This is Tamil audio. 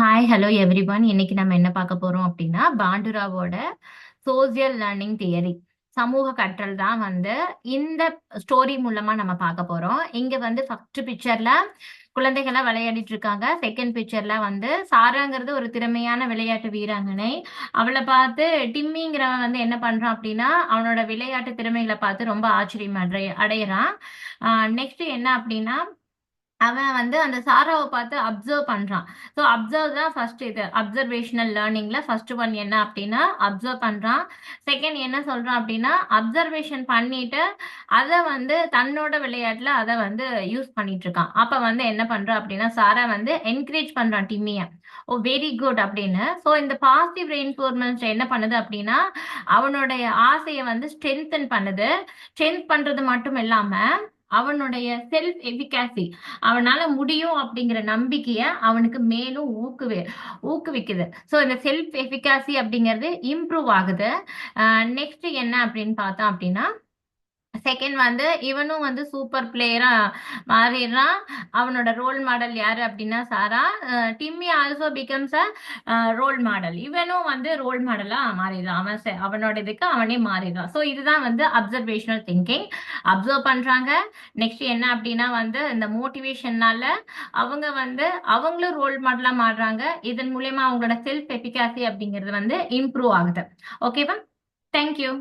Hi hello everyone. இன்னைக்கு நம்ம என்ன பார்க்க போறோம் அப்படின்னா பாண்டுராவோட சோசியல் லேர்னிங் தியரி, சமூக கற்றல் தான் வந்து இந்த ஸ்டோரி மூலமா நம்ம பார்க்க போறோம். இங்க வந்து ஃபர்ஸ்ட் பிக்சர்ல குழந்தைகளா விளையாடிட்டு இருக்காங்க. செகண்ட் பிக்சர்ல வந்து சாராங்கிறது ஒரு திறமையான விளையாட்டு வீராங்கனை. அவளை பார்த்து டிம்மிங்கிறவன் வந்து என்ன பண்றான் அப்படின்னா அவனோட விளையாட்டு திறமைகளை பார்த்து ரொம்ப ஆச்சரியம் அடையறான். நெக்ஸ்ட் என்ன அப்படின்னா அவன் வந்து அந்த சாராவை பார்த்து அப்சர்வ் பண்றான். ஸோ அப்சர்வ் தான் ஃபர்ஸ்ட். இது அப்சர்வேஷனல் லேர்னிங்ல ஃபர்ஸ்ட் ஒன் என்ன அப்படின்னா அப்சர்வ் பண்றான். செகண்ட் என்ன சொல்றான் அப்படின்னா அப்சர்வேஷன் பண்ணிட்டு அதை வந்து தன்னோட விளையாட்டுல அதை வந்து யூஸ் பண்ணிட்டு இருக்கான். அப்ப வந்து என்ன பண்றான் அப்படின்னா சாரா வந்து என்கரேஜ் பண்றான் டிம்மிய. ஓ வெரி குட் அப்படின்னு. ஸோ இந்த பாசிட்டிவ் ரெயின்ஃபோர்ஸ்மெண்ட் என்ன பண்ணுது அப்படின்னா அவனுடைய ஆசையை வந்து ஸ்ட்ரென்தன் பண்ணுது. ஸ்ட்ரென்த் பண்றது மட்டும் இல்லாம அவனுடைய செல்ஃப் எஃபிகாசி, அவனால முடியும் அப்படிங்கிற நம்பிக்கைய அவனுக்கு மேலும் ஊக்குவிக்குது. ஸோ இந்த செல்ஃப் எஃபிகாசி அப்படிங்கிறது இம்ப்ரூவ் ஆகுது. நெக்ஸ்ட் என்ன அப்படின்னு பார்த்தோம் அப்படின்னா செகண்ட் வந்து இவனும் வந்து சூப்பர் பிளேயரா மாறிடுறான். அவனோட ரோல் மாடல் யாரு அப்படின்னா Sara. Timmy also becomes a role model. இவனும் வந்து ரோல் மாடலா மாறிடுறான். அவனோட இதுக்கு அவனே மாறிடுறான். ஸோ இதுதான் வந்து அப்சர்வேஷனல் திங்கிங். அப்சர்வ் பண்றாங்க. நெக்ஸ்ட் என்ன அப்படின்னா வந்து இந்த மோட்டிவேஷன்னால அவங்க வந்து அவங்களும் ரோல் மாடலா மாறுறாங்க. இதன் மூலயமா அவங்களோட செல்ஃப் எஃபிகாசி அப்படிங்கிறது வந்து இம்ப்ரூவ் ஆகுது. ஓகேவா? தேங்க்யூ.